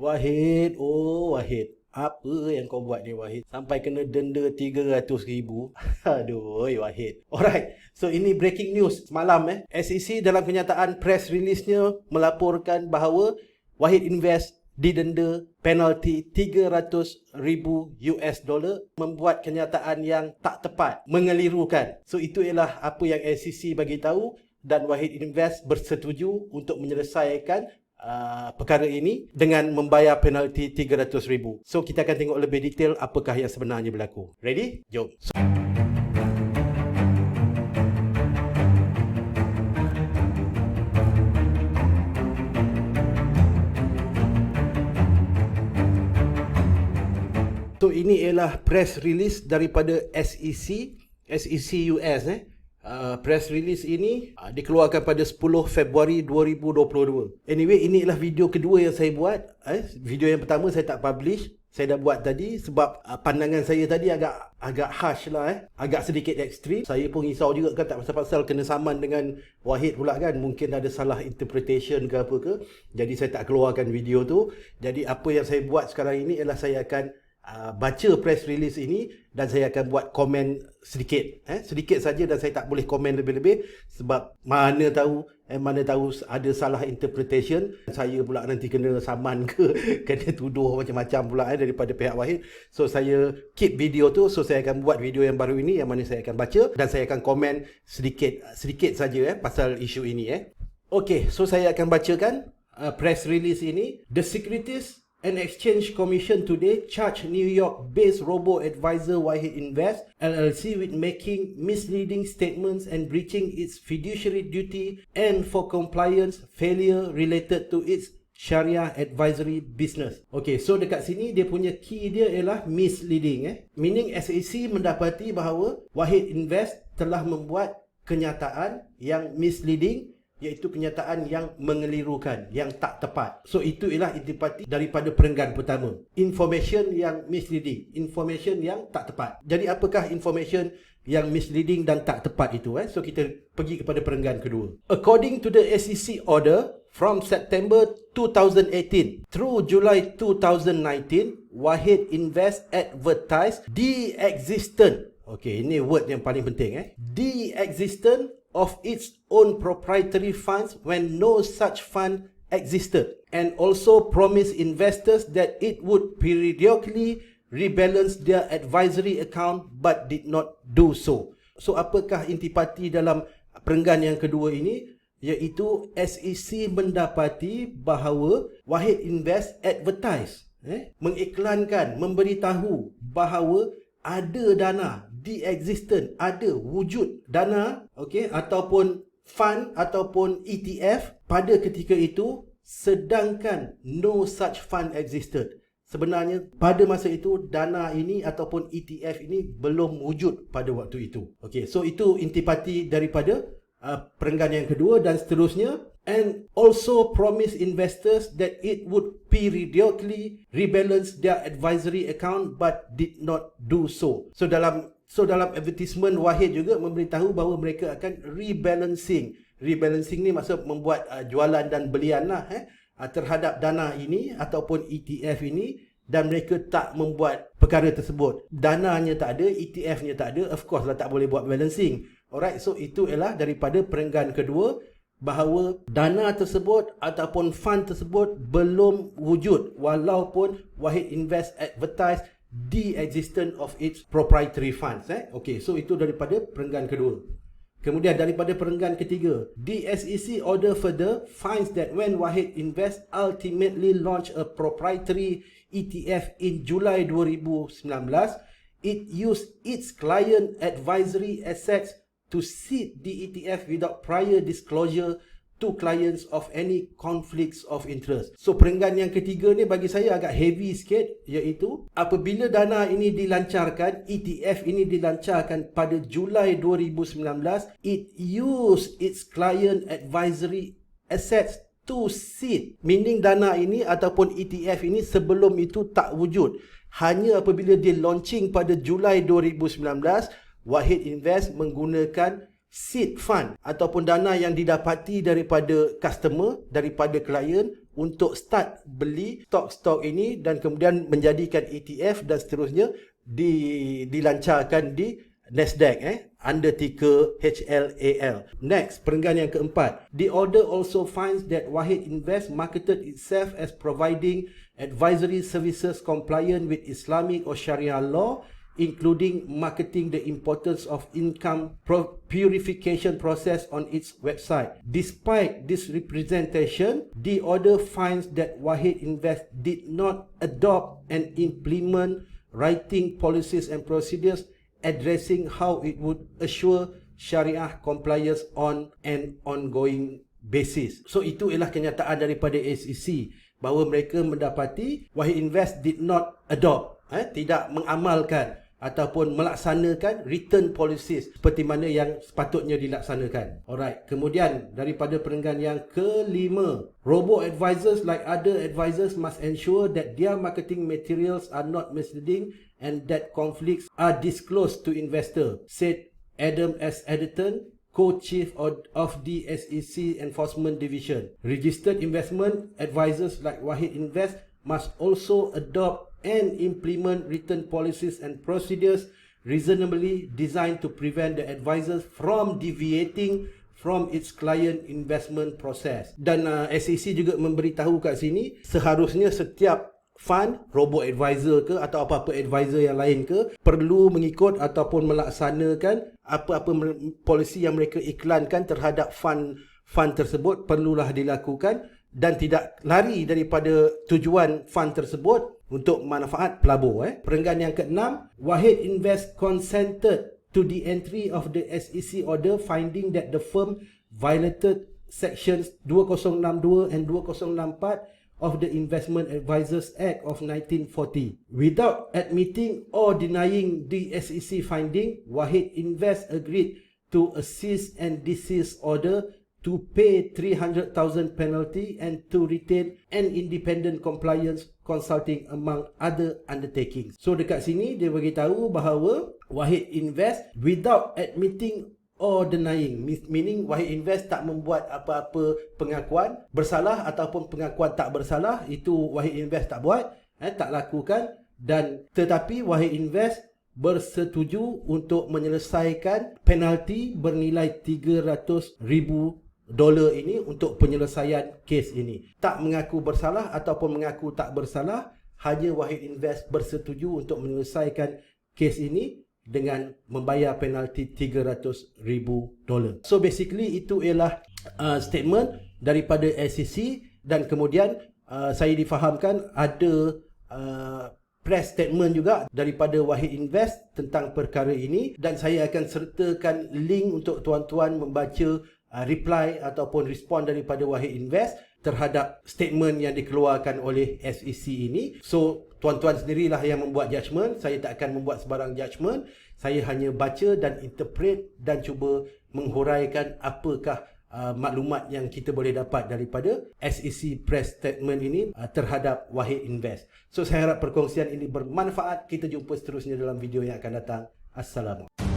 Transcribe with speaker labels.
Speaker 1: Wahid, oh Wahid. Apa yang kau buat ni Wahid? Sampai kena denda 300,000. Aduh, oi Wahid. Alright, so ini breaking news semalam SEC dalam kenyataan press release-nya melaporkan bahawa Wahid Invest didenda penalti 300,000 US dollar membuat kenyataan yang tak tepat, mengelirukan. So itu ialah apa yang SEC bagi tahu dan Wahid Invest bersetuju untuk menyelesaikan perkara ini dengan membayar penalti 300,000. So kita akan tengok lebih detail apakah yang sebenarnya berlaku. Ready? Jom. So ini ialah press release daripada SEC US press release ini dikeluarkan pada 10 Februari 2022. Anyway, ini ialah video kedua yang saya buat. Video yang pertama saya tak publish. Saya dah buat tadi sebab pandangan saya tadi agak harsh lah agak sedikit ekstrim. Saya pun risau juga kan, tak pasal-pasal kena saman dengan Wahid pula kan. Mungkin ada salah interpretation ke apa ke. Jadi saya tak keluarkan video tu. Jadi apa yang saya buat sekarang ini ialah saya akan baca press release ini dan saya akan buat komen sedikit sedikit saja, dan saya tak boleh komen lebih-lebih sebab mana tahu ada salah interpretation, saya pula nanti kena saman ke kena tuduh macam-macam pula daripada pihak Wahid. So saya keep video tu. So saya akan buat video yang baru ini yang mana saya akan baca dan saya akan komen sedikit saja pasal isu ini Okay, so saya akan bacakan press release ini. The Securities and Exchange Commission today charged New York-based robo-advisor Wahid Invest LLC with making misleading statements and breaching its fiduciary duty and for compliance failure related to its Sharia advisory business. Okay, so dekat sini dia punya key dia ialah misleading meaning SEC mendapati bahawa Wahid Invest telah membuat kenyataan yang misleading, iaitu kenyataan yang mengelirukan, yang tak tepat. So itu ialah intipati daripada perenggan pertama. Information yang misleading, information yang tak tepat. Jadi apakah information yang misleading dan tak tepat itu So kita pergi kepada perenggan kedua. According to the SEC order, from September 2018 through July 2019, Wahid Invest advertised the existence, okay, ini word yang paling penting the existence of its own proprietary funds when no such fund existed, and also promised investors that it would periodically rebalance their advisory account but did not do so. So apakah intipati dalam perenggan yang kedua ini? Iaitu SEC mendapati bahawa Wahid Invest advertise, mengiklankan, memberitahu bahawa ada dana, the existent, ada wujud dana, ataupun fund ataupun ETF pada ketika itu, sedangkan no such fund existed. Sebenarnya pada masa itu dana ini ataupun ETF ini belum wujud pada waktu itu. Okay, so itu intipati daripada perenggan yang kedua dan seterusnya. And also promise investors that it would periodically rebalance their advisory account but did not do so. So dalam advertisement Wahid juga memberitahu bahawa mereka akan rebalancing. Rebalancing ni maksud membuat jualan dan belian lah terhadap dana ini ataupun ETF ini, dan mereka tak membuat perkara tersebut. Dananya tak ada, ETF-nya tak ada, of course lah tak boleh buat balancing. Alright, so itu ialah daripada perenggan kedua, bahawa dana tersebut ataupun fund tersebut belum wujud walaupun Wahid Invest advertise the existence of its proprietary funds. Okay, so itu daripada perenggan kedua. Kemudian daripada perenggan ketiga, the SEC order further finds that when Wahid Invest ultimately launched a proprietary ETF in July 2019, it used its client advisory assets to seed the ETF without prior disclosure to clients of any conflicts of interest. So perenggan yang ketiga ni bagi saya agak heavy sikit, iaitu apabila dana ini dilancarkan, ETF ini dilancarkan pada Julai 2019, it used its client advisory assets to seed, meaning dana ini ataupun ETF ini sebelum itu tak wujud. Hanya apabila dia launching pada Julai 2019, Wahid Invest menggunakan seed fund ataupun dana yang didapati daripada customer, daripada klien untuk start beli stok-stok ini dan kemudian menjadikan ETF dan seterusnya dilancarkan di Nasdaq under ticker HLAL. Next, perenggan yang keempat. The order also finds that Wahid Invest marketed itself as providing advisory services compliant with Islamic or Sharia law, including marketing the importance of income purification process on its website. Despite this representation, the order finds that Wahid Invest did not adopt and implement writing policies and procedures addressing how it would assure Syariah compliance on an ongoing basis. So itu ialah kenyataan daripada SEC bahawa mereka mendapati Wahid Invest did not adopt, tidak mengamalkan ataupun melaksanakan return policies seperti mana yang sepatutnya dilaksanakan. Alright, kemudian daripada perenggan yang kelima, robo-advisors like other advisors must ensure that their marketing materials are not misleading and that conflicts are disclosed to investor, said Adam S. Editon, co-chief of the SEC Enforcement Division. Registered investment advisors like Wahid Invest must also adopt and implement written policies and procedures reasonably designed to prevent the advisors from deviating from its client investment process. Dan SEC juga memberitahu kat sini, seharusnya setiap fund, robo-advisor ke atau apa-apa advisor yang lain ke, perlu mengikut ataupun melaksanakan apa-apa polisi yang mereka iklankan terhadap fund tersebut perlulah dilakukan dan tidak lari daripada tujuan fund tersebut untuk manfaat pelabur. Perenggan yang keenam, Wahid Invest consented to the entry of the SEC order finding that the firm violated sections 2062 and 2064 of the Investment Advisors Act of 1940. Without admitting or denying the SEC finding, Wahid Invest agreed to a cease and desist order, to pay 300,000 penalty and to retain an independent compliance consulting among other undertakings. So dekat sini dia beritahu bahawa Wahid Invest without admitting or denying, meaning Wahid Invest tak membuat apa-apa pengakuan bersalah ataupun pengakuan tak bersalah, itu Wahid Invest tak buat, tak lakukan, dan tetapi Wahid Invest bersetuju untuk menyelesaikan penalti bernilai $300,000 ini untuk penyelesaian kes ini. Tak mengaku bersalah ataupun mengaku tak bersalah, hanya Wahid Invest bersetuju untuk menyelesaikan kes ini dengan membayar penalti $300,000. So basically itu ialah statement daripada SEC, dan kemudian saya difahamkan ada press statement juga daripada Wahid Invest tentang perkara ini, dan saya akan sertakan link untuk tuan-tuan membaca reply ataupun respon daripada Wahid Invest terhadap statement yang dikeluarkan oleh SEC ini. So tuan-tuan sendirilah yang membuat judgement. Saya tak akan membuat sebarang judgement. Saya hanya baca dan interpret dan cuba menghuraikan apakah maklumat yang kita boleh dapat daripada SEC press statement ini terhadap Wahid Invest. So saya harap perkongsian ini bermanfaat. Kita jumpa seterusnya dalam video yang akan datang. Assalamualaikum.